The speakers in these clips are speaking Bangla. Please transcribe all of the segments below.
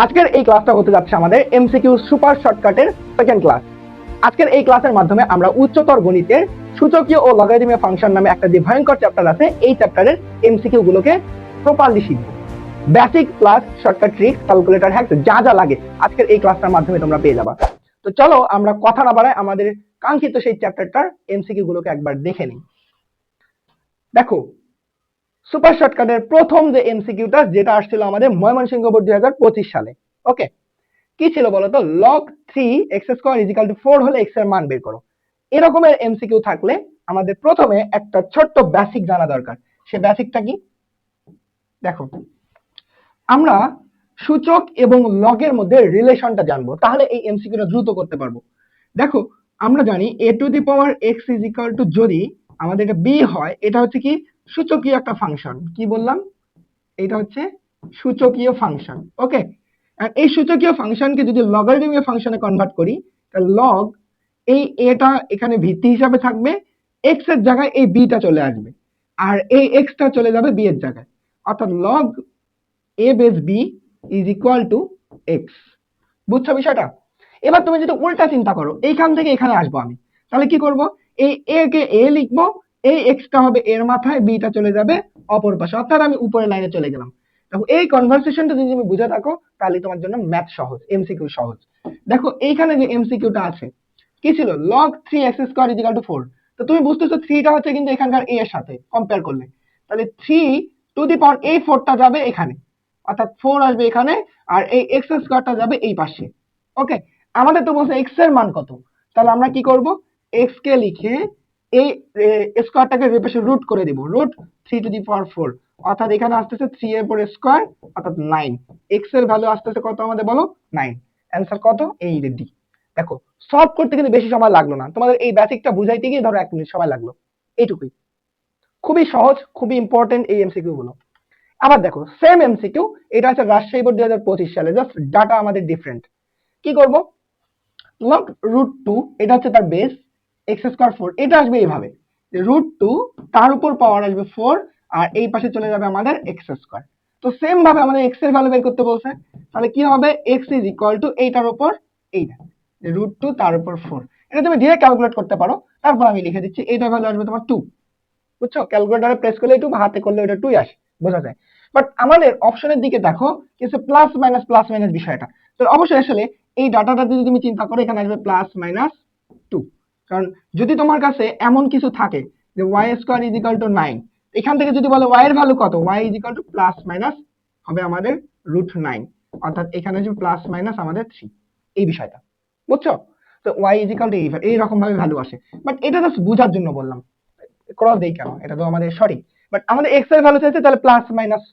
আজকের এই ক্লাসটা হতে যাচ্ছে আমাদের এমসিকিউ সুপার শর্টকাটের সেকেন্ড ক্লাস। আজকের এই ক্লাসের মাধ্যমে আমরা উচ্চতর গণিতের সূচকীয় ও লগারিদমিক ফাংশন নামে একটা যে ভয়ঙ্কর চ্যাপ্টার আছে এই চ্যাপ্টারের এমসিকিউ গুলোকে প্রপারলি শিখব। Basic plus shortcut tricks, calculator hacks যা যা লাগে আজকের এই ক্লাসটার মাধ্যমে তোমরা পেয়ে যাবা। তো চলো আমরা কথা না বাড়াই আমাদের কাঙ্ক্ষিত সেই চ্যাপ্টারটার এমসিকিউ গুলোকে একবার দেখে নিই। দেখো, সুপার শর্টকাটের প্রথম যে এমসিকিউটা যেটা আসছিল আমাদের ময়মনসিংহ বোর্ড 2025 সালে। ওকে, কি ছিল বলতো? log 3x square is equal two 4 হলে x এর মান বের করো। এরকমের এমসিকিউ থাকলে আমাদের প্রথমে একটা ছোট্ট বেসিক জানা দরকার। সে বেসিকটা কি? দেখো, আমরা সূচক এবং লগের মধ্যে রিলেশনটা জানবো, তাহলে এই এমসিকিউটা দ্রুত করতে পারবো। দেখো, আমরা জানি a two the power x is equal two, যদি আমাদের এটা b হয়, এটা হচ্ছে কি সূচকীয় একটা ফাংশন। কি বললাম? এটা হচ্ছে সূচকীয় ফাংশন। ওকে, আর এই সূচকীয় ফাংশনকে যদি লগারিদমিক ফাংশনে কনভার্ট করি, তাহলে লগ এই এটা এখানে ভিত্তি হিসাবে থাকবে, x এর জায়গায় এই b টা চলে আসবে, আর এই x টা চলে যাবে b এর জায়গায়, অর্থাৎ log a base b is equal two x। বুঝছো বিষয়টা? এবার তুমি যদি উল্টা চিন্তা করো, এইখান থেকে এখানে আসবো আমি, তাহলে কি করব? এই a কে a লিখবো, এই x টা হবে এর মাথায়, b টা চলে যাবে অপর পাশে, অর্থাৎ আমি উপরের লাইনে চলে গেলাম। দেখো, এই কনভারসেশনটা যদি তুমি বুঝে থাকো তাহলে তোমার জন্য ম্যাথ সহজ, এমসিকিউ সহজ। দেখো, এইখানে যে এমসিকিউটা আছে কি ছিল? log 3x square is equal two 4। তো তুমি বুঝতেছো 3 টা হচ্ছে কিন্তু এখানকার a এর সাথে কম্পেয়ার করলে, তাহলে 3 টু দি পাওয়ার এই 4 টা যাবে এখানে, অর্থাৎ 4 আসবে এখানে, আর এই x স্কয়ারটা যাবে এই পাশে। ওকে, আমাদের তো বলছে x এর মান কত, তাহলে আমরা কি করব? x কে লিখে এই স্কয়ারটাকে এর পাশে রুট করে দিব, রুট 3 টু দি পাওয়ার 4, অর্থাৎ এখানে আসতেছে 3 এর পরে স্কয়ার, অর্থাৎ 9। x এর ভ্যালু আসতেছে কত আমাদের বলো? 9। অ্যানসার কত? এই যে ডি। দেখো, সলভ করতে কিন্তু বেশি সময় লাগলো না, তোমাদের এই বেসিকটা বুঝাইতে গিয়ে ধরো 1 মিনিট সময় লাগলো, এইটুকুই। খুবই সহজ, খুবই ইম্পর্টেন্ট এই এমসিকিউ গুলো। আবার দেখো, সেম এমসিকিউ, এটা আছে রাজশাহী বোর্ড 2025 সালে, জাস্ট ডাটা আমাদের ডিফারেন্ট। কি করব? লগ রুট 2, এটা হচ্ছে তার বেস, x স্কয়ার 4, এটা আসবে এইভাবে, রুট 2 তার উপর পাওয়ার আসবে 4, আর এই পাশে চলে যাবে আমাদের x স্কয়ার। তো সেম ভাবে আমাদের x এর ভ্যালু বের করতে বলছে, তাহলে কি হবে? x ইজ ইকুয়াল টু এইটার উপর এইটা, রুট 2 তার উপর 4। এটা তুমি ডিরেক্ট ক্যালকুলেট করতে পারো, তারপর আমি লিখে দিচ্ছি, এইটার ভ্যালু আসবে তোমার 2। বুঝছো? ক্যালকুলেটরে প্রেস করলে 2, হাতে করলে ওটা 2 আসে, বোঝা যায়। বাট আমাদের অপশনের দিকে দেখো, কিছু প্লাস মাইনাস বিষয়টা, তো অবশ্যই আসলে এই ডাটাটা যদি তুমি চিন্তা করো, এখানে আসবে প্লাস মাইনাস 2। কারণ যদি তোমার কাছে এমন কিছু থাকে যে y square is equal two 9, এখান থেকে যদি বলে y এর ভ্যালু কত, y is equal two plus minus হবে আমাদের রুট 9, অর্থাৎ এখানে আসবে প্লাস মাইনাস আমাদের 3, এই বিষয়টা। বুঝছো? তো y ইজ ইকুয়াল টু এই রকম ভাবে ভ্যালু আসে, বাট এটা জাস্ট বোঝার জন্য বললাম। ক্রস দেই কেন, এটা তো আমাদের সঠিক, বাট আমাদের x এর ভ্যালু চাইছে, তাহলে প্লাস মাইনাস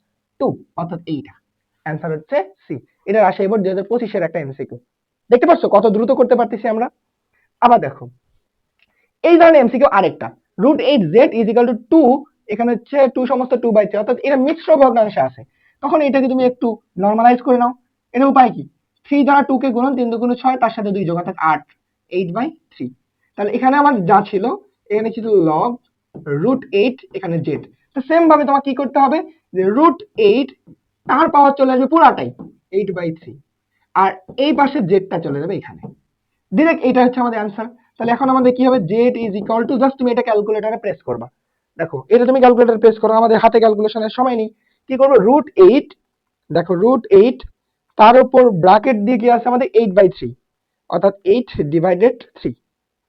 2, অর্থাৎ এইটা অ্যানসার হচ্ছে সি। এটা রাজশাহী বোর্ড 2025 এর একটা এমসিকিউ। দেখতে পাচ্ছ কত দ্রুত করতে পারতেছি আমরা। আবার দেখো, এই ধরনের এমসিকিউ আরেকটা, root 8z is equal two 2, এখানে হচ্ছে 2 সমস্ত 2/3, অর্থাৎ এটা মিশ্র ভগ্নাংশে আছে, তখন এটাকে তুমি একটু নরমালাইজ করে নাও। এর উপায় কি? 3 দ্বারা 2 কে গুণন, 3 2 6, তার সাথে 2 যোগ, অর্থাৎ 8, 8/3। তাহলে এখানে আমার যা ছিল, এখানে ছিল লগ রুট 8, এখানে z। তো সেম ভাবে তোমার কি করতে হবে, যে রুট 8 তার পাওয়ার চলে আসবে পুরাটাই 8/3, আর এই পাশে জেডটা চলে যাবে এখানে, ডিরেক্ট এটা হচ্ছে আমাদের অ্যান্সার। তাহলে এখন আমাদের কি হবে? z is equal two, just তুমি এটা ক্যালকুলেটরে প্রেস করবা। দেখো, এটা তুমি ক্যালকুলেটরে প্রেস করো, আমাদের হাতে ক্যালকুলেশনের সময় নেই। কি করবো? রুট 8, দেখো রুট 8 তার উপর ব্র্যাকেট দিয়ে কি আছে আমাদের 8/3, অর্থাৎ 8/3,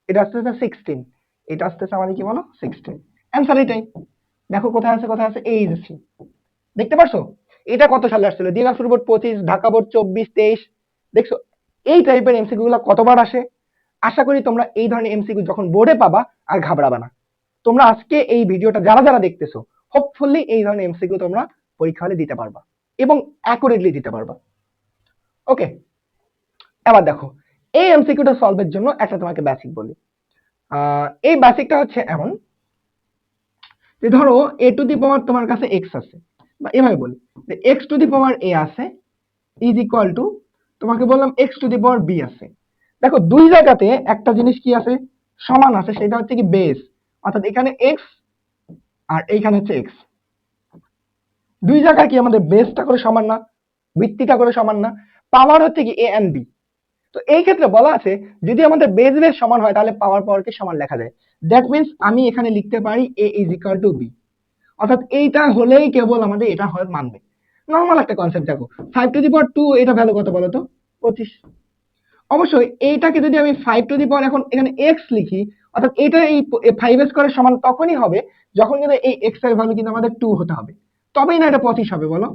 এটা আসতেছে 16, এটা আসতেছে আমাদের কি বলো? 16। অ্যান্সার এটাই। দেখো কোথায় আছে, কোথায় আছে, এই যে সি। দেখতে পারছো? এটা কত সালে আসছিল? Dinajpur board 25, Dhaka board 24, 23। দেখছো এই টাইপের এমসিকিউ গুলো কতবার আসে? আশা করি তোমরা এই ধরনের এমসিকিউ যখন বোর্ডে পাবা আর ঘাবড়াবে না। তোমরা আজকে এই ভিডিওটা যারা যারা দেখতেছো, হোপফুলি এই ধরনের এমসিকিউ তোমরা পরীক্ষা হলে দিতে পারবা এবং অ্যাকুরেটলি দিতে পারবা। ওকে, এবার দেখো, এই এমসিকিউটা সলভের জন্য একটা তোমাকে বেসিক বলি। এই বেসিকটা হচ্ছে এমন যে ধরো a টু দি পাওয়ার তোমার কাছে x আছে, বা এভাবে বলি যে x two the power a আছে ইজ ইকুয়াল টু, তোমাকে বললাম x two the power b আছে। দেখো, দুই জায়গাতে একটা জিনিস কি আছে? সমান আছে, সেটা হচ্ছে কি বেস, অর্থাৎ এখানে x আর এইখানে হচ্ছে x। দুই জায়গায় কি আমাদের বেসটা করে সমান না? ভিত্তিটা করে সমান না? পাওয়ার হচ্ছে কি এ এন্ড বি। তো এই ক্ষেত্রে বলা আছে যদি আমাদের বেস বেস সমান হয় তাহলে পাওয়ার পাওয়ারকে সমান লেখা যায়। দ্যাট মিন্স আমি এখানে লিখতে পারি এ ইজ ইকুয়াল টু বি, অর্থাৎ এইটা হলেই কেবল আমাদের এটা হয় মানবে। নর্মাল একটা কনসেপ্ট। দেখো 5 টু দি পাওয়ার 2 এটা ভ্যালু কত বলো তো? 25। অবশ্যই এইটাকে যদি আমি 5 টু দি পাওয়ার এখন এখানে x লিখি, অর্থাৎ এটা এই 5 স্কয়ারের সমান তখনই হবে যখন কিন্তু এই x এর ভ্যালু কিন্তু আমাদের 2 হতে হবে, তবেই না এটা 25 হবে বলো।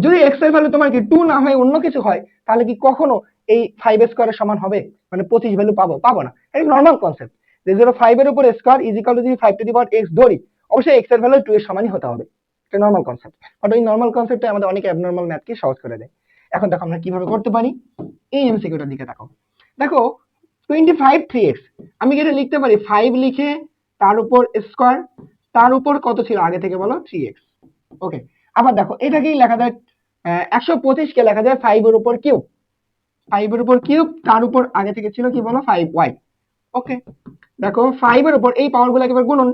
যদি x এর ভ্যালু তোমার কি 2 না হয় অন্য কিছু হয় তাহলে কি কখনো এই 5 স্কয়ারের সমান হবে? মানে 25 ভ্যালু পাবো? পাবো না। এটা নরমাল কনসেপ্ট যে 05 এর উপর স্কয়ার ইজ ইকুয়াল টু যদি 5 টু দি পাওয়ার x ধরি, অবশ্যই x এর ভ্যালু 2 এর সমানই হতে হবে। এটা নরমাল কনসেপ্ট। বাট ওই নরমাল কনসেপ্টে আমাদের অনেক অ্যাবনরমাল ম্যাথকে সহজ করে দেয়। এখন দেখো আমরা কিভাবে করতে পারি। এই এমসিকিউটার দিকে তাকাও। দেখো 25 3x, আমি কি এটা লিখতে পারি 5 লিখে তার উপর স্কয়ার, তার উপর কত ছিল আগে থেকে বলো? 3x। ওকে, আবার দেখো এটাকেই লেখা যায় 125 কে লেখা যায় 5 এর উপর কিউব, 5 এর উপর কিউব, তার উপর আগে থেকে ছিল কি বলো? 5y। ওকে, দেখো 5 এর উপর এই পাওয়ার গুলো একেবারে গুণন,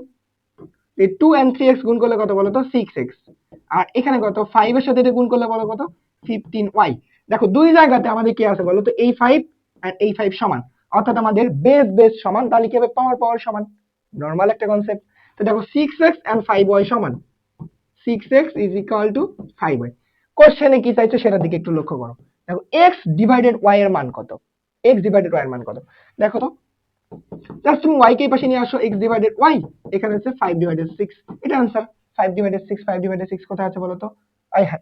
এই 2 and 3x গুণ করলে কত বলো তো? 6x। আর এখানে কত? 5 এর সাথে এটা গুণ করলে বলো কত? 15y। দেখো দুই জায়গাতে আমাদের কি আছে বলো তো? এই 5 আর এই 5 সমান, অর্থাৎ আমাদের বেস বেস সমান, তাহলে কি হবে? পাওয়ার পাওয়ার সমান। নরমাল একটা কনসেপ্ট। তো দেখো 6x and 5y সমান, 6x is equal to 5y। কোশ্চেনে কি চাইছো সেটার দিকে একটু লক্ষ্য করো। দেখো x ডিভাইডেড y এর মান কত? x ডিভাইডেড y এর মান কত? দেখো তো, জাস্ট তুমি y কে এই পাশে নিয়ে আসো, x ডিভাইডেড y, এখানে হচ্ছে 5 ডিভাইডেড 6, এটা आंसर। 5 ডিভাইডেড 6, 5 ডিভাইডেড 6 কোথায় আছে বলো তো? আই হাই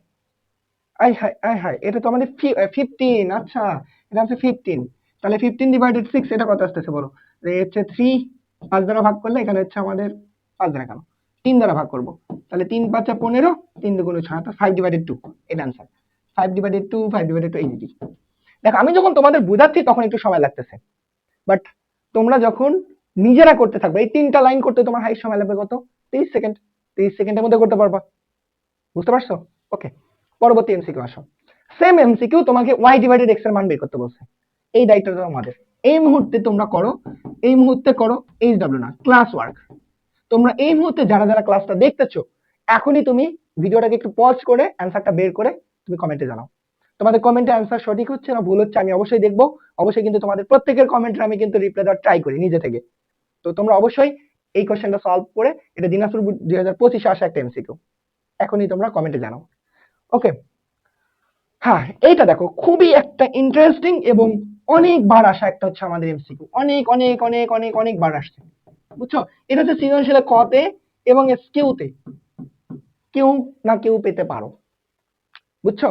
আই হাই আই হাই, এটা তো আমাদের 15। আচ্ছা, এটা হচ্ছে 15। তাহলে 15 ডিভাইডেড 6 এটা কত আসতেছে বলো? এই হচ্ছে 3, 5 দ্বারা ভাগ করলে এখানে হচ্ছে আমাদের 5 দ্বারা কেন 3 দ্বারা ভাগ করব, তাহলে 3 5 15, 3 দুগুণে 6, তো 5 ডিভাইডেড 2 এটা आंसर। 5 ডিভাইডেড 2, 5 ডিভাইডেড 2 এই যে। দেখো আমি যখন তোমাদের বোঝাচ্ছি তখন একটু সময় লাগতেছে, বাট তোমরা যখন নিজেরা করতে থাকবে, এই 3টা লাইন করতে তোমার হাই সময় লাগবে কত? 30 সেকেন্ড। 30 সেকেন্ডের মধ্যে করতে পারবা। বুঝতে পারছো? ওকে, পরবর্তী এমসিকিউ আসো। সেম এমসিকিউ, তোমাকে y ডিভাইডেড x এর মান বের করতে বলছে। এই দায়িত্বটা তোমাদের। এই মুহূর্তে তোমরা করো, এই মুহূর্তে করো, এইচডব্লিউ না, ক্লাস ওয়ার্ক। তোমরা এই মুহূর্তে যারা যারা ক্লাসটা দেখতেছো, এখনই তুমি ভিডিওটাকে একটু পজ করে অ্যানসারটা বের করে তুমি কমেন্টে জানাও। তোমাদের কমেন্টে অ্যানসার সঠিক হচ্ছে না ভুল হচ্ছে আমি অবশ্যই দেখবো। অবশ্যই কিন্তু তোমাদের প্রত্যেকের কমেন্টে আমি কিন্তু রিপ্লাই দেওয়ার ট্রাই করি নিজে থেকে। তো তোমরা অবশ্যই এই কোশ্চেনটা সলভ করে, এটা দিনাজপুর 2025 আসা একটা এমসিকিউ, এখনই তোমরা কমেন্টে জানাও। ওকে, হ্যাঁ এইটা দেখো খুবই একটা ইন্টারেস্টিং এবং অনেকবার আসা একটা হচ্ছে আমাদের এমসিকিউ, অনেক অনেক অনেক অনেক অনেকবার আসছে। বুঝছো? এটা হচ্ছে সৃজনশীলে ক তে এবং এসকিউ তে কেউ না কেউ পেতে পারো। বুঝছো?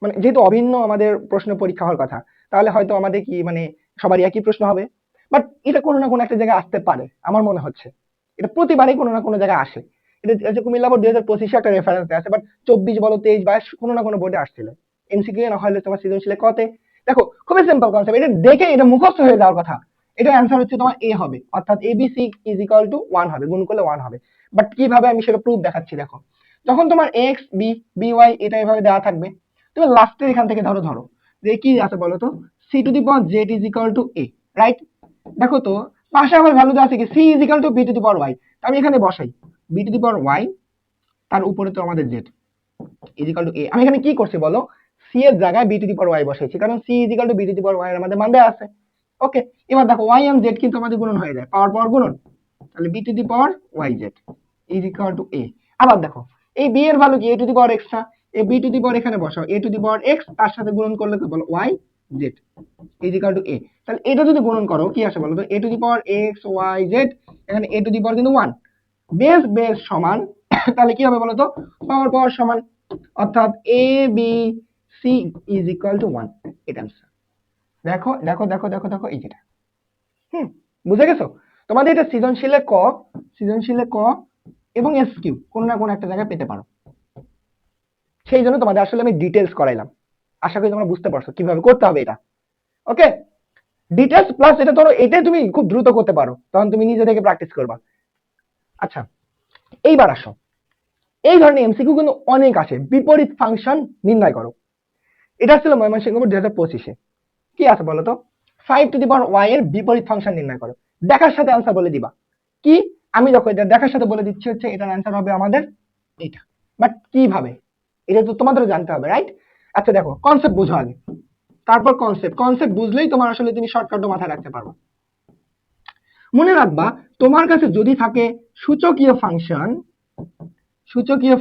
মানে যেহেতু অভিন্ন আমাদের প্রশ্ন পরীক্ষা হওয়ার কথা, তাহলে হয়তো আমাদের কি মানে সবারই একই প্রশ্ন হবে, বাট এটা কোনো না কোনো একটা জায়গায় আসতে পারে আমার মনে হচ্ছে। এটা প্রতিবারই কোনো না কোনো জায়গায় আসে। এটা কুমিল্লা বোর্ড 2025 একটা রেফারেন্স আছে, বাট 24 বলো 23 22 কোনো না কোনো বোর্ডে আসছিল। এমসিকিউ না হলে তোমার সৃজনশীলে কতে। দেখো খুবই সিম্পল কনসেপ্ট, এটা দেখে এটা মুখস্থ হয়ে যাওয়ার কথা। এটা অ্যান্সার হচ্ছে তোমার এ হবে, অর্থাৎ এবিসি ইজ ইকুয়াল টু 1 হবে, গুণ করলে 1 হবে। বাট কিভাবে আমি সেটা প্রুফ দেখাচ্ছি। দেখো যখন তোমার এক্স বি বি ওয়াই এটা এভাবে দেওয়া থাকবে, তুমি লাস্টের এখান থেকে ধরো ধরো যে কি আছে বলো তো? C to the power Z is equal to A, right? দেখো তো পাশে আমার ভ্যালু দেওয়া আছে কি C is equal to B to the power Y, আমি এখানে বসাই B to the power Y, তার উপরে তো আমাদের Z is equal to A. আমি এখানে কি করছি বলো? সি এর জায়গায় B to the power Y বসাইছি, কারণ C is equal to B to the power Y এর আমাদের মান দেওয়া আছে। ওকে, এবার দেখো ওয়াই এন্ড জেড কিন্তু আমাদের গুণন হয়ে যায়, পাওয়ার পাওয়ার গুণন, তাহলে b to the power y z is equal to a. আবার দেখো এই বি এর ভ্যালু কি এ টু দি পাওয়ার এক্স টা, এই বি টু দি পাওয়ার এখানে বসাও এ টু দি পাওয়ার এক্স, তার সাথে গুণন করলে কি বলো? Y z is equal to a. তাহলে এটা যদি গুণন করো কি আসে বলো তো? A to the power x y z, এখানে এ টু দি পাওয়ার কিন্তু 1, বেস বেস সমান তাহলে কি হবে বলো তো? পাওয়ার পাওয়ার সমান, অর্থাৎ a b c is equal to 1, এটা आंसर। দেখো দেখো দেখো দেখো দেখো এই যেটা, বুঝে গেছো? তোমাদের এটা সৃজনশীলে ক এবং এসকিউ কোনো না কোনো একটা জায়গায় পেতে পারো। সেই জন্য তোমাদের আসলে আমি ডিটেইলস করাইলাম। আশা করি তোমরা বুঝতে পারছো কিভাবে করতে হবে এটা। ওকে, ডিটেইলস প্লাস এটা ধরো এটাই তুমি খুব দ্রুত করতে পারো, তখন তুমি নিজে থেকে প্র্যাকটিস করবা। আচ্ছা, এইবার আসো, এই ধরনের এমসিকিউ কিন্তু অনেক আসে। বিপরীত ফাংশন নির্ণয় করো, এটা ছিল ময়মনসিংহ বোর্ড 2025-এ। কি আছে বলো তো? 5 টু দি পাওয়ার ওয়াই এর বিপরীত ফাংশন নির্ণয় করো। দেখার সাথে আনসার বলে দিবা। কি আমি যখন এটা দেখার সাথে বলে দিচ্ছি হচ্ছে এটার আনসার হবে আমাদের এটা, বাট কিভাবে এটা তো তোমাদেরও জানতে হবে, রাইট? আচ্ছা দেখো কনসেপ্ট বুঝো আগে, তারপর কনসেপ্ট বুঝলেই তোমার আসলে তুমি শর্টকাটও মাথায় রাখতে পারবে। মনে রাখবা তোমার কাছে যদি থাকে সূচকীয় ফাংশন, সূচকীয়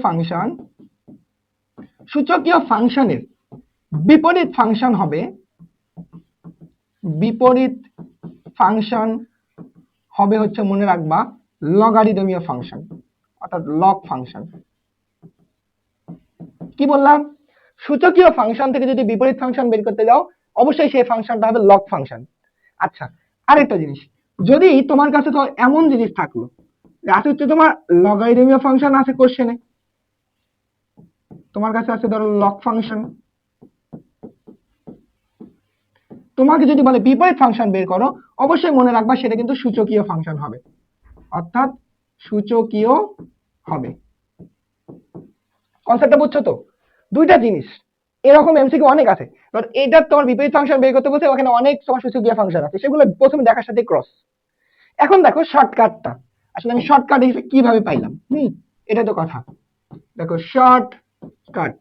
ফাংশনের বিপরীত ফাংশন হবে, হচ্ছে মনে রাখবা লগারিদমীয় ফাংশন, অর্থাৎ লগ ফাংশন। কি বললাম? সূচকীয় ফাংশন থেকে যদি বিপরীত ফাংশন বের করতে যাও অবশ্যই সেই ফাংশনটা হবে লগ ফাংশন। আচ্ছা আরেকটা জিনিস, যদি তোমার কাছে তো এমন জিনিস থাকলো আছে হচ্ছে তোমার লগারিদমীয় ফাংশন আছে কোশ্চেনে, তোমার কাছে আছে ধরো লগ ফাংশন, তোমাকে যদি বলে বিপরীত ফাংশন বের করো অবশ্যই মনে রাখবা সেটা কিন্তু সূচকীয় ফাংশন হবে, অর্থাৎ সূচকীয় হবে। কনসেপ্টটা বুঝছো তো? দুইটা জিনিস এরকম এমসিকিউ অনেক আছে, বাট এটা তোমার বিপরীত ফাংশন বের করতে বলছে, ওখানে অনেক তোমার সূচকীয় ফাংশন আছে, সেগুলো প্রথমে দেখার সাথে ক্রস। এখন দেখো শর্টকাটটা, আসলে আমি শর্টকাট কিভাবে পাইলাম, এটা তো কথা। দেখো শর্টকাট,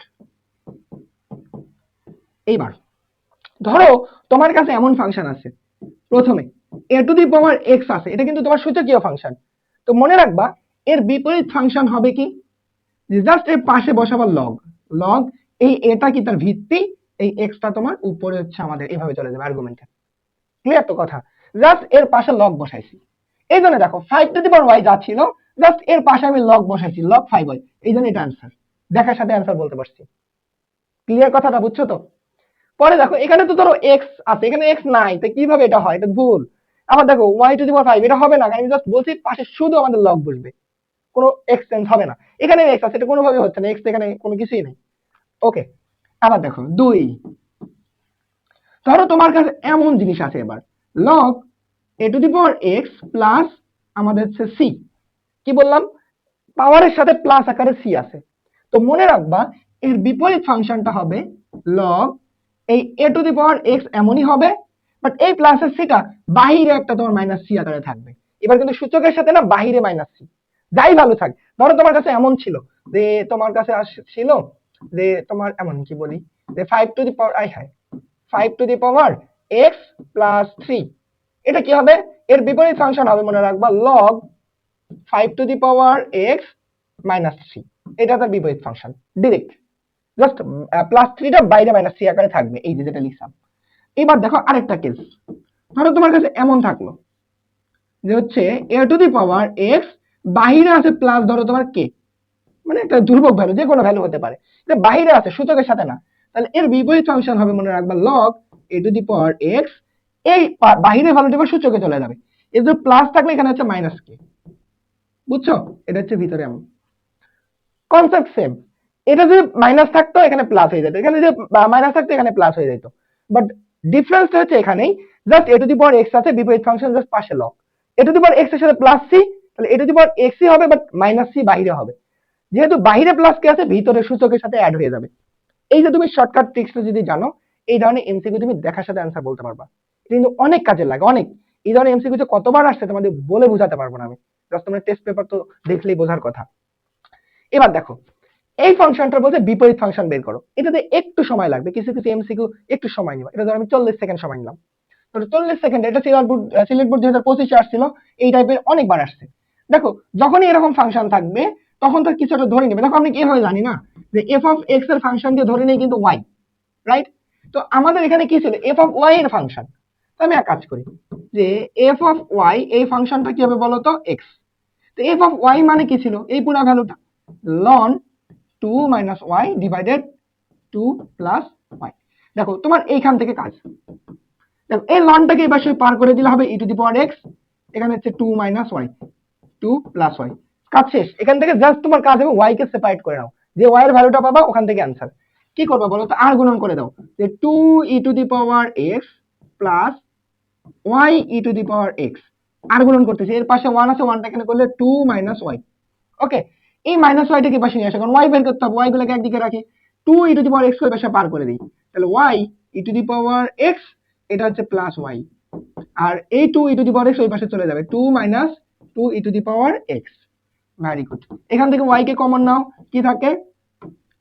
এইবার ধরো তোমার কাছে এমন ফাংশন আছে, প্রথমে a two the power x আছে, এটা কিন্তু তোমার সূচকীয় ফাংশন। তো মনে রাখবা এর বিপরীত ফাংশন হবে কি, জাস্ট এর পাশে বসাবার লগ এই এটা কি তার ভিত্তি, এই এক্সটা তোমার উপরে হচ্ছে আমাদের এইভাবে চলে যাবে আর্গুমেন্টে। ক্লিয়ার তো কথা? জাস্ট এর পাশে লগ বসাইছি, এই জন্য দেখো 5 টু দি পাওয়ার y যা ছিল জাস্ট এর পাশে আমি লগ বসাইছি, লগ 5y, এই জন্য এটা आंसर, দেখার সাথে आंसर বলতে পারছি। ক্লিয়ার কথাটা বুঝছো তো? পরে দেখো এখানে তো ধরো x আছে, এখানে x নাই, তো কিভাবে এটা হয়? এটা ভুল। আবার দেখো y টু দি পাওয়ার 5 এটা হবে না, কারণ আমি জাস্ট বলছি পাশে শুধু আমাদের লগ বসবে, কোনো এক্সচেঞ্জ হবে না। এখানে x আছে, এটা কোনোভাবে হচ্ছে না, x এখানে কোনো কিছুই নেই। ওকে, আবার দেখো 2, ধরো তোমার কাছে এমন জিনিস আছে এবার log a two the power x plus আমাদের হচ্ছে c, কি বললাম পাওয়ারের সাথে প্লাস আকারে c আছে। তো মনে রাখবা এর বিপরীত ফাংশনটা হবে লগ এই a two the power x এমনই হবে, বাট এই প্লাসের সিটা বাহিরে একটা তোমার মাইনাস c আকারে থাকবে। এবার কিন্তু সূচকের সাথে না বাহিরে মাইনাস c, যাই ভালো থাক। ধরো তোমার কাছে এমন ছিল যে তোমার কাছে ছিল যে তোমার এমন কি বলি যে 5 two the power 5 two the power x plus 3, এটা কি হবে? এর বিপরীত ফাংশন হবে মনে রাখবা log 5 two the power x minus 3, এটা তার বিপরীত ফাংশন ডাইরেক্ট, জাস্ট প্লাস 3টা বাইরে মাইনাস 3 আকারে থাকবে, এই যে যেটা লিখলাম। এবার দেখো আরেকটা কেস, ধরো তোমার কাছে এমন থাকলো যে হচ্ছে a two the power x বাহিরে আছে প্লাস ধরো তোমার k, মানে একটা ধ্রুবক ভ্যালু, যে কোনো ভ্যালু হতে পারে, এটা বাহিরে আছে সূচকের সাথে না, তাহলে এর বিপরীত ফাংশন হবে মনে রাখবা log a two the power x, এই বাহিরের ভ্যালুটা এবার সূচকে চলে যাবে, এর যে প্লাস থাকলে এখানে হচ্ছে মাইনাস k, বুঝছো? এটা হচ্ছে ভিতরে এমন কনসেপ্ট সেম, এটা যদি মাইনাস থাকতো এখানে প্লাস হয়ে যেত, এখানে যদি মাইনাস থাকতো এখানে প্লাস হয়ে যেত, বাট ডিফারেন্সটা হচ্ছে এখানেই, just a two the power x আছে, বিপরীত ফাংশন জাস্ট পাশে log a two the power x এর সাথে প্লাস c, তাহলে a two the power x ই হবে, বাট মাইনাস c বাহিরে হবে, যেহেতু বাহিরে প্লাস কে আছে ভিতরে সূচকের সাথে অ্যাড হয়ে যাবে। এই যে তুমি শর্টকাট ট্রিক্সটা যদি জানো, এই ধরনের এমসিকিউ তুমি দেখার সাথে आंसर বলতে পারবা, কিন্তু অনেক কাজে লাগে, অনেক। এই ধরনের এমসিকিউ যে কতবার আসছে তোমাদের বলে বোঝাতে পারবো না আমি, জাস্ট তোমরা টেস্ট পেপার তো দেখলেই বোঝার কথা। এবার দেখো এই ফাংশনটা বলতে বিপরীত ফাংশন বের করো, এটাতে একটু সময় লাগবে, কিছু কিছু এমসিকিউ একটু সময় নিবা, এটা ধরো আমি 40 সেকেন্ড সময় নিলাম, তো 40 সেকেন্ড, এটা সিলেট বোর্ড 2025 আসছিল, এই টাইপের অনেকবার আসছে। দেখো যখনই এরকম ফাংশন থাকবে তখন তো কিছু একটা ধরে নেবে, দেখো আমি কিভাবে জানি না যে f অফ x এর ফাংশন দিয়ে ধরে নেই কিন্তু y, রাইট? তো আমাদের এখানে কি ছিল f অফ y এর ফাংশন, তো আমি এক কাজ করি যে f অফ y এই ফাংশনটা কি হবে বলো তো x, তো f অফ y মানে কি ছিল এই পুরো ভ্যালুটা ln 2 minus y divided 2 plus y। দেখো তোমার এইখান থেকে কাজ, দেখো এই লনটাকে এই পাশে পার করে দিলে হবে e two the power x, এখানে হচ্ছে 2 মাইনাস y 2 প্লাস y, কাজ শেষ। এখান থেকে জাস্ট তোমার কাজ হবে y কে সেপারেট করে নাও, যে y এর ভ্যালুটা পাবা ওখান থেকে आंसर। কি করবে বলো তো, আর গুণন করে দাও, যে 2 e two the power x plus y e two the power x, আর গুণন করতেছি, এর পাশে 1 আছে, 1টা এখানে করলে 2 মাইনাস y। ওকে, এই মাইনাস y টাকে পাশে নিয়ে আসো, কারণ y বের করতে হবে, y গুলোকে একদিকে রাখি, 2 e two the power x এর পাশে পার করে দিই, তাহলে y e two the power x, এটা হচ্ছে প্লাস y, আর এই 2 e two the power x ওই পাশে চলে যাবে, 2 minus 2 e two the power x। Very good, এখান থেকে y কে কমন নাও, কি থাকে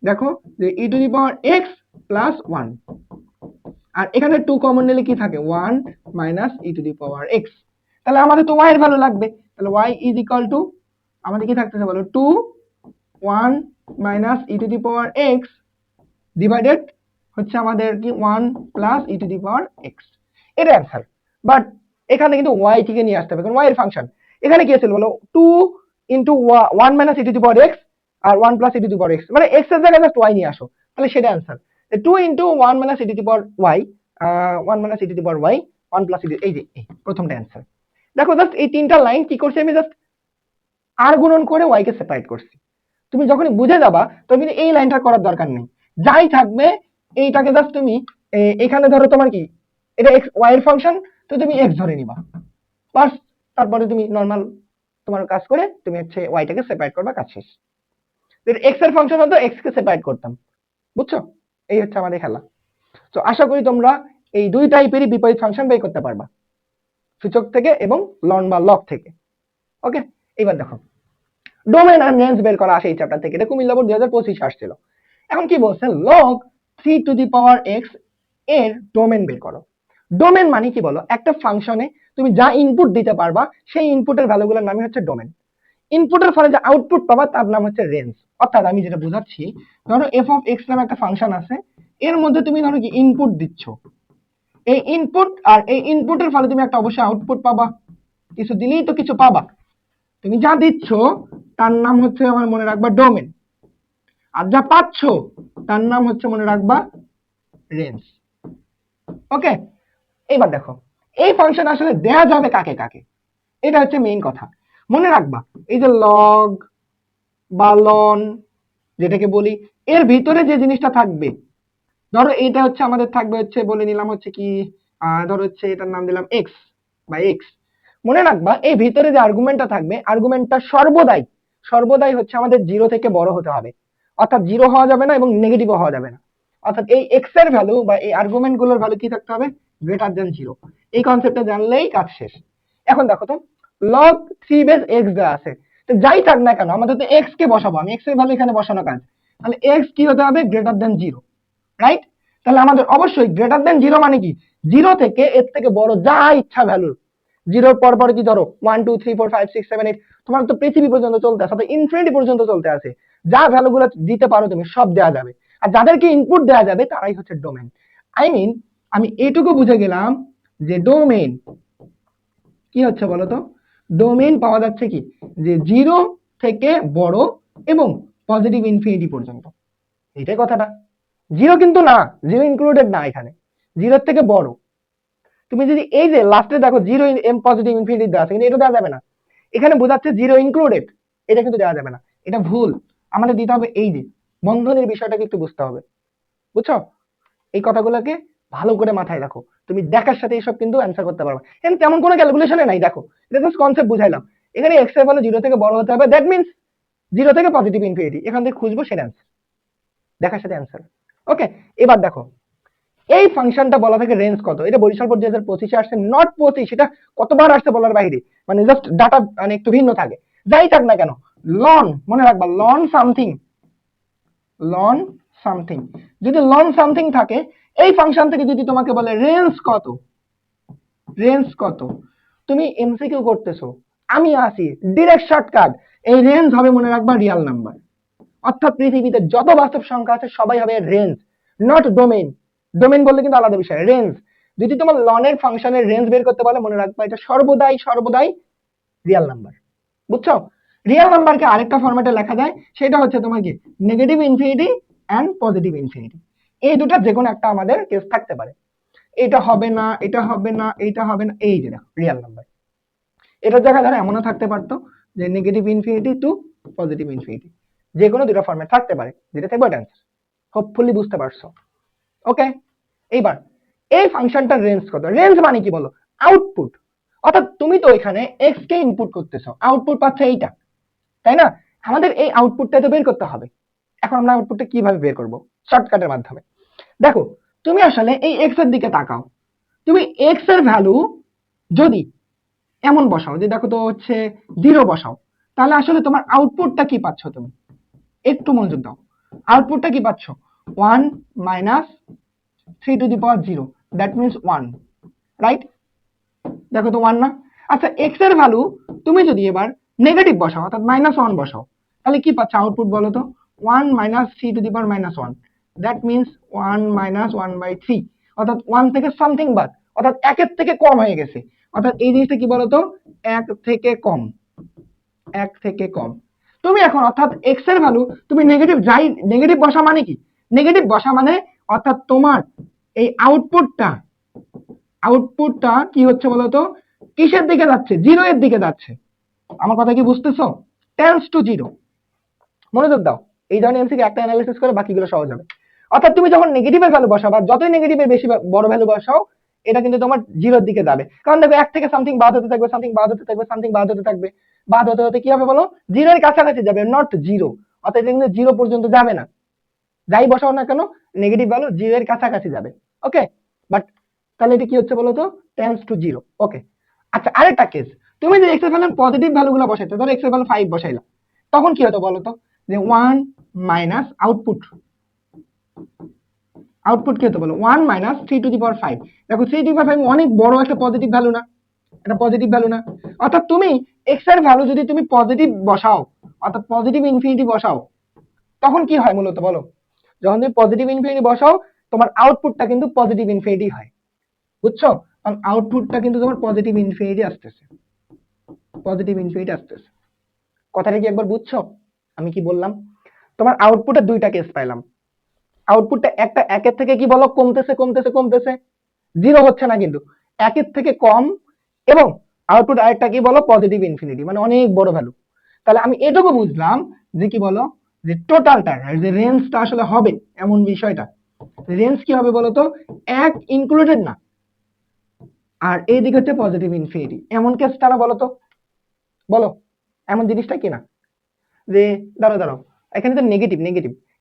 দেখো যে e two the power x plus 1, আর এখানে 2 কমন নিলে কি থাকে 1 minus E to the power x। তাহলে আমাদের তো y এর ভ্যালু লাগবে, তাহলে y ইজ ইকুয়াল টু আমাদের কি থাকতেছে বলো 2 1 minus E to the power x divided হচ্ছে আমাদের কি 1 plus E to the power x। এটা অ্যান্সার। বাট এখানে কিন্তু y থেকে নিয়ে আসতে হবে, কারণ y এর ফাংশন। এখানে কি ছিল বলো 2 into 1 minus E to the power x আর 1 plus E to the power x, মানে x এর জায়গায় জাস্ট y নিয়ে আসো, তাহলে সেটা answer. 2 into 1 minus E to the power y 1 minus E to the power y 1 plus এই যে এই প্রথমটা অ্যান্সার। দেখো জাস্ট এই তিনটা লাইন কি করছি আমি, জাস্ট আর গুণন করে y কে সেপারেট করছি। তুমি যখনই বুঝে যাবা তখন এই লাইনটা করার দরকার নেই, যাই থাকবে এইটাকে জাস্ট তুমি এখানে ধরো তোমার কি এটা x y এর ফাংশন, তো তুমি x ধরে নিবা বাস, তারপরে তুমি নরমাল তোমার কাজ করে তুমি হচ্ছে y টাকে সেপারেট করবা, কাজ শেষ। x এর ফাংশন হতো x কে সেপারেট করতাম, বুঝছো? এই হচ্ছে আমাদের খেলা। তো আশা করি তোমরা এই দুই টাইপেরই বিপরীত ফাংশন বের করতে পারবা, সূচক থেকে এবং লন বা লগ থেকে। ওকে, এবার দেখো ডোমেন আর রেঞ্জ বের করা আসে এই চ্যাপ্টার থেকে, এটা কুমিল্লা বোর্ড 2025 আসছিল। এখন কি বলছে, log 3 two the power x এর ডোমেন বের করো। ডোমেন মানে কি বলো, একটা ফাংশনে তুমি যা ইনপুট দিতে পারবা সেই ইনপুটের ভ্যালুগুলোর নামই হচ্ছে ডোমেন। ইনপুটের ফলে যে আউটপুট পাবা তার নাম হচ্ছে রেঞ্জ। অর্থাৎ আমি যেটা বোঝাচ্ছি, ধরো f অফ x নামে একটা ফাংশন আছে, এর মধ্যে তুমি ধরো কি ইনপুট দিচ্ছ, এই ইনপুট আর এই ইনপুটের ফলে তুমি একটা অবশ্যই আউটপুট পাবা, কিছু দিলেই তো কিছু পাবা। তুমি যা দিচ্ছ তার নাম হচ্ছে আমার মনে রাখবা ডোমেন, আর যা পাচ্ছ তার নাম হচ্ছে মনে রাখবা রেঞ্জ। ওকে, এবার দেখো এই ফাংশন আসলে দেয়া যাবে কাকে কাকে, এটা হচ্ছে মেইন কথা। মনে রাখবা এই যে লগ বা লন যেটাকে বলি, এর ভিতরে যে জিনিসটা থাকবে, ধরো এটা হচ্ছে আমাদের থাকবে হচ্ছে বলে নিলাম হচ্ছে কি ধরো হচ্ছে এটার নাম দিলাম এক্স বা এক্স। মনে রাখবা এই ভিতরে যে আর্গুমেন্টটা থাকবে, আর্গুমেন্টটা সর্বদাই সর্বদাই হচ্ছে আমাদের 0 থেকে বড় হতে হবে, অর্থাৎ 0 হওয়া যাবে না এবং নেগেটিভও হওয়া যাবে না। অর্থাৎ এই এক্স এর ভ্যালু বা এই আর্গুমেন্ট গুলোর ভ্যালু কি থাকতে হবে, গ্রেটার দেন 0। এই কনসেপ্টটা জানলেই কাজ শেষ। এখন দেখো তো লগ 3 বেস x দেওয়া আছে, তো যাই থাক না কেন আমাদের তো x কে বসাবো, আমি x এর ভ্যালু এখানে বসানো কাজ, তাহলে x কি হতে হবে, গ্রেটার দেন 0, রাইট? তাহলে আমাদের অবশ্যই গ্রেটার দেন 0 মানে কি 0 থেকে এর থেকে বড় যা ইচ্ছা ভ্যালু, 0 পর পর কি ধরো 1 2 3 4 5 6 7 8, তোমার তো পৃথিবী পর্যন্ত চলতে আছে, অর্থাৎ ইনফিনিটি পর্যন্ত চলতে আছে, যা ভ্যালুগুলো দিতে পারো তুমি সব দেওয়া যাবে, আর যাদেরকে ইনপুট দেওয়া যাবে তারাই হচ্ছে ডোমেন। আই মিন আমি এইটুকু বুঝে গেলাম যে ডোমেন কি হচ্ছে বলতো, ডোমেন পাওয়া যাচ্ছে কি যে 0 থেকে বড় এবং পজিটিভ ইনফিনিটি পর্যন্ত, এটাই কথাটা। 0 কিন্তু না, 0 ইনক্লুডেড না এখানে, 0 থেকে বড়। তুমি যদি এই যে লাস্টে দেখো 0 এম পজিটিভ ইনফিনিটি দেওয়া আছে, কিন্তু এটা দেওয়া যাবে না, এখানে বোঝাচ্ছে 0 ইনক্লুডেড, এটা কিন্তু দেওয়া যাবে না, এটা ভুল। আমাদের দিতে হবে এই যে বন্ধনের বিষয়টাকে একটু বুঝতে হবে, বুঝছো? এই কথাগুলোকে ভালো করে মাথায় রাখো, তুমি দেখার সাথে এসব কিন্তু অ্যান্সার করতে পারবে। এখানে তেমন কোনো ক্যালকুলেশনে নাই, দেখো এটা জাস্ট কনসেপ্ট বুঝাইলাম। এখানে এক্স এর ভ্যালু 0 থেকে বড় হতে হবে, দ্যাট মিন্স 0 থেকে পজিটিভ ইনফিনিটি, এখান থেকে খুঁজবো সেটা অ্যান্সার, দেখার সাথে অ্যান্সার। ওকে, এবার দেখো এই ফাংশনটা বলা থাকে রেঞ্জ কত, এটা বরিশাল বোর্ড 2025 আসছে, নট 25, এটা কতবার আসছে বলার বাইরে, মানে জাস্ট ডাটা মানে একটু ভিন্ন থাকে, যাই থাক না কেন লন মনে রাখবা, লন সামথিং, লন সামথিং, যদি লন সামথিং থাকে এই ফাংশন থেকে যদি তোমাকে বলে রেঞ্জ কত, রেঞ্জ কত, তুমি এমসিকিউ করতেছো, আমি আসি ডিরেক্ট শর্টকাট, এই রেঞ্জ হবে মনে রাখবা রিয়াল নাম্বার, অর্থাৎ পৃথিবীতে যত বাস্তব সংখ্যা আছে সবাই হবে রেঞ্জ, নট ডোমেইন। ডোমেইন বললে কিন্তু আলাদা বিষয়, রেঞ্জ। যদি তোমার লনের ফাংশনের রেঞ্জ বের করতে বলে মনে রাখবা এটা সর্বদাই সর্বদাই রিয়াল নাম্বার, বুঝছো? রিয়াল নাম্বারকে আরেকটা ফরম্যাটে লেখা যায়, সেটা হচ্ছে তোমার কি negative infinity and positive infinity, এই দুটো যে কোনো একটা আমাদের কেস থাকতে পারে, এটা হবে না এটা হবে না এটা হবে না, এই যে দেখো রিয়াল নাম্বার, এটার জায়গায় ধরো এমনও থাকতে পারতো যে negative infinity two positive infinity, যে কোনো দুটো ফরম্যাট থাকতে পারে, যেটা থাকবে ওটা অ্যান্সার। হোপফুলি বুঝতে পারছো? ওকে, এইবার এই ফাংশনটার রেঞ্জ কত, রেঞ্জ মানে কি বলো, আউটপুট, অর্থাৎ তুমি তো এখানে এক্স কে ইনপুট করতেছো, আউটপুট পাচ্ছে এইটা, তাই না? আমাদের এই আউটপুটটা তো বের করতে হবে। এখন আমরা আউটপুটটা কিভাবে বের করব, শর্টকাটের মাধ্যমে। দেখো তুমি আসলে এই এক্স এর দিকে তাকাও, তুমি এক্স এর ভ্যালু যদি এমন বসাও যে দেখো তো হচ্ছে 0 বসাও, তাহলে আসলে তোমার আউটপুটটা কি পাচ্ছ তুমি, একটু মনোযোগ দাও, আউটপুটটা কি পাচ্ছ, 1 minus 3 to the power 0, that means 1, right? দেখো তো 1 না? আচ্ছা x এর ভ্যালু তুমি যদি এবার নেগেটিভ বসাও অর্থাৎ -1 বসাও তাহলে কি পাচ্ছ আউটপুট বলো তো? 1 minus 3 to the power -1, that means 1 minus 1/3, অর্থাৎ 1 থেকে সামথিং বাদ, অর্থাৎ 1 এর থেকে কম হয়ে গেছে। অর্থাৎ এই জিনিসটা কি বলো তো? 1 থেকে কম, 1 থেকে কম। তুমি এখন অর্থাৎ x এর ভ্যালু তুমি নেগেটিভ বসা মানে কি? নেগেটিভ বসা মানে অর্থাৎ তোমার এই আউটপুটটা কি হচ্ছে বলতো? কিসের দিকে যাচ্ছে? 0 এর দিকে যাচ্ছে। আমার কথা কি বুঝতেছো? Tends to 0। মনোযোগ দাও, এই ধরনের এমসিকিউ একটা অ্যানালিসিস করে বাকিগুলো সহজ হবে। অর্থাৎ তুমি যখন নেগেটিভের ভ্যালু বসাবা, যতই নেগেটিভের বেশি বড় ভ্যালু বসাও, এটা কিন্তু তোমার 0 এর দিকে যাবে। কারণ দেখো 1 থেকে সামথিং বাদ হতে থাকবে, সামথিং বাদ হতে থাকবে, সামথিং বাদ হতে থাকবে, বাদ হতে হতে কি হবে বলো? 0 এর কাছাকাছি যাবে, নট 0। অর্থাৎ এটা কিন্তু 0 পর্যন্ত যাবে না। যাই বসাও না কেন নেগেটিভ ভ্যালু 0 এর কাছাকাছি যাবে। ওকে, বাট তাহলে এটা কি হচ্ছে বলো তো? Tends to 0। ওকে, আচ্ছা আরেকটা কেস, তুমি যদি x এর ভ্যালু পজিটিভ ভ্যালুগুলো বসাইতে, ধরো x এর ভ্যালু 5 বসাইলা, তখন কি হতো বলো তো? যে 1 মাইনাস আউটপুট কি হতো বলো? 1 মাইনাস 3 টু দি পাওয়ার 5। দেখো 3 টু দি পাওয়ার 5 অনেক বড় একটা পজিটিভ ভ্যালু না? এটা পজিটিভ ভ্যালু না? অর্থাৎ তুমি x এর ভ্যালু যদি তুমি পজিটিভ বসাও, অর্থাৎ পজিটিভ ইনফিনিটি বসাও, তখন কি হয় মূলত বলো? যখন তুমি পজিটিভ ইনফিনিটি বসাও তোমার আউটপুটটা কিন্তু পজিটিভ ইনফিনিটি হয়। বুঝছো? কারণ আউটপুটটা কিন্তু তোমার পজিটিভ ইনফিনিটি আসতেছে, পজিটিভ ইনফিনিটি আসতেছে। কথাটা কি একবার বুঝছো আমি কি বললাম? তোমার আউটপুটে দুইটা কেস পাইলাম। আউটপুটটা একটা 1 এর থেকে কি বলো? কমতেছে কমতেছে কমতেছে, 0 হচ্ছে না কিন্তু, 1 এর থেকে কম, এবং আউটপুট আরেকটা কি বলো? পজিটিভ ইনফিনিটি, মানে অনেক বড় ভ্যালু। তাহলে আমি এটুকু বুঝলাম যে কি বলো, যে টোটালটা যে রেঞ্জটা আসলে হবে এমন বিষয়টা। রেঞ্জ কি হবে বলো তো? 1 ইনক্লুডেড না, আর এইদিকে হচ্ছে পজিটিভ ইনফিনিটি। এমন কেসটা না বলো তো? বলো এমন জিনিসটা কি না? যে দাঁড়াও এখানে তো নেগেটিভ,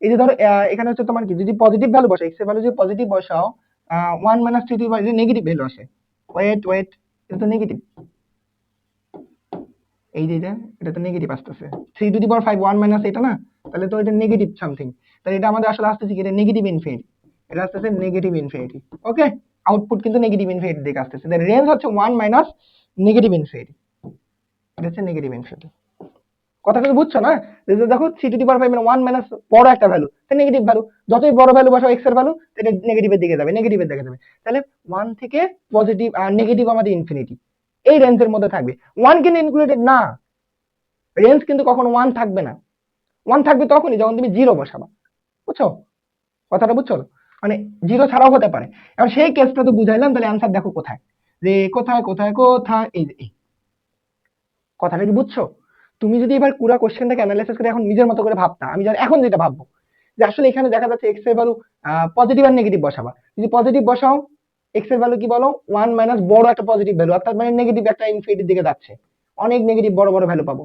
এই যে ধরো এখানে হচ্ছে তোমার কি, যদি পজিটিভ ভ্যালু বসাও, x এর ভ্যালু যদি পজিটিভ বসাও, 1 মাইনাস 3 টু দি পাওয়ার, যদি নেগেটিভ ভ্যালু আসে, ওয়েট, এটা তো নেগেটিভ, এই যে এটা তো নেগেটিভ আসতেছে। 3 টু দি পাওয়ার 5 1 মাইনাস এটা না, তাহলে তো এটা নেগেটিভ সামথিং। তাহলে এটা আমাদের আসলে আসতেছে কি? এটা নেগেটিভ ইনফিনিটি, এটা আসতেছে নেগেটিভ ইনফিনিটি। ওকে, আউটপুট কিন্তু নেগেটিভ ইনফিনিটি দিকে আসতেছে। তাহলে রেঞ্জ হচ্ছে 1 মাইনাস নেগেটিভ ইনফিনিটি, এটা হচ্ছে নেগেটিভ ইনফিনিটি। কথাটা তো বুঝছো না? দেখো 3 টু দি পাওয়ার 5 মানে 1 মাইনাস বড় একটা ভ্যালু, তাই নেগেটিভ ভ্যালু, যতই বড় ভ্যালু বসাও x এর ভ্যালু, এটা নেগেটিভের দিকে যাবে, নেগেটিভের দিকে যাবে। তাহলে 1 থেকে পজিটিভ আর নেগেটিভ আমাদের ইনফিনিটি এই রেঞ্জের মধ্যে থাকবে। 1 কিন্তু ইনক্লুডেড না, রেঞ্জ কিন্তু কখনো 1 থাকবে না। 1 থাকবে তখনই যখন তুমি 0 বসাবা। বুঝছো কথাটা? বুঝছো? মানে 0 ছাড়াও হতে পারে। এখন সেই কেসটা তো বুঝাইলাম, তাহলে অ্যানসার দেখো কোথায়, যে কোথায় কোথায় কোথায়, এই যে কথাটা কি বুঝছো? তুমি যদি এবার পুরো কোশ্চেনটাকে অ্যানালাইসিস করে এখন নিজের মতো করে ভাবতা, আমি এখন যেটা ভাববো, যে আসলে এখানে দেখা যাচ্ছে x এর ভ্যালু পজিটিভ আর নেগেটিভ বসাবা। যদি পজিটিভ বসাও, x এর ভ্যালু কি বলো? 1 মাইনাস বড় একটা পজিটিভ ভ্যালু, অর্থাৎ মানে নেগেটিভ একটা ইনফিনিটির দিকে যাচ্ছে, অনেক নেগেটিভ বড় বড় ভ্যালু পাবো।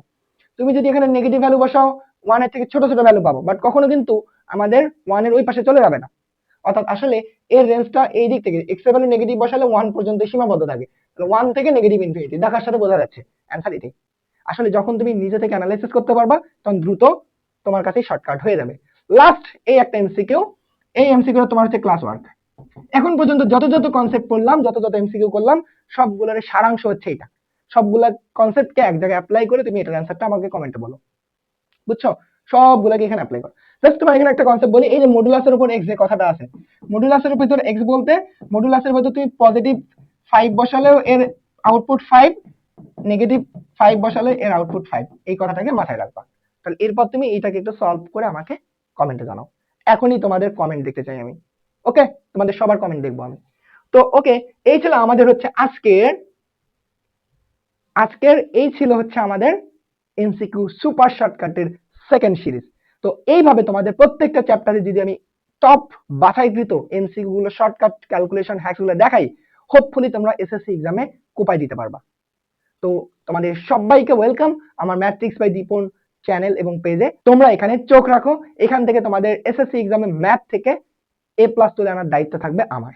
তুমি যদি এখানে নেগেটিভ ভ্যালু বসাও, 1 এর থেকে ছোট ছোট ভ্যালু পাবো, বাট কখনো কিন্তু আমাদের 1 এর ওই পাশে চলে যাবে না। অর্থাৎ আসলে এর রেঞ্জটা এই দিক থেকে, x এর ভ্যালু নেগেটিভ বসালে 1 পর্যন্ত সীমাবদ্ধ থাকে, তাহলে 1 থেকে নেগেটিভ ইনফিনিটি, দেখার সাথে বোঝা যাচ্ছে অ্যানসার এটাই। আসলে যখন তুমি নিজে থেকে অ্যানালাইসিস করতে পারবা, তখন দ্রুত তোমার কাছে শর্টকাট হয়ে যাবে। লাস্ট এই একটা এমসিকিউ, এই এমসিকিউ তোমার হচ্ছে ক্লাস ওয়ার্ক। এখন পর্যন্ত যত যত কনসেপ্ট পড়লাম, যত যত এমসিকিউ করলাম, সবগুলোর সারাংশ হচ্ছে এটা। সবগুলা কনসেপ্টকে এক জায়গায় অ্যাপ্লাই করে তুমি এটার অ্যানসারটা আমাকে কমেন্টে বলো। বুঝছো? সবগুলোকে এখানে অ্যাপ্লাই করো। জাস্ট তোমার এখানে একটা কনসেপ্ট বলি, এই যে মডুলাসের উপর x যে কথাটা আছে, মডুলাসের উপর x বলতে, মডুলাসের ভিতর তুমি পজিটিভ 5 বসালেও এর আউটপুট 5, নেগেটিভ 5 বসালে এর আউটপুট 5, এই কথাটাকে মাথায় রাখবা। তাহলে এরপর তুমি এইটাকে একটু সলভ করে আমাকে কমেন্টে জানাও। এখনই তোমাদের কমেন্ট দেখতে চাই আমি। ওকে, তোমাদের সবার কমেন্ট দেখবো আমি। তো ওকে, এই ছিল আমাদের হচ্ছে আজকের এই ছিল হচ্ছে আমাদের এমসিকিউ সুপার শর্টকাটের সেকেন্ড সিরিজ। তো এইভাবে তোমাদের প্রত্যেকটা চ্যাপ্টারে যদি আমি টপ বাছাইকৃত এমসিকিউ গুলো, শর্টকাট ক্যালকুলেশন হ্যাকস গুলো দেখাই, হোপফুলি তোমরা এসএসসি এক্সামে কোপাই দিতে পারবা। তো তোমাদের সবাইকে ওয়েলকাম আমার ম্যাট্রিক্স বাই দীপন চ্যানেল এবং পেজে। তোমরা এখানে চোখ রাখো, এখান থেকে তোমাদের এসএসসি এক্সামে ম্যাথ থেকে A+ তুলে আনার দায়িত্ব থাকবে আমার।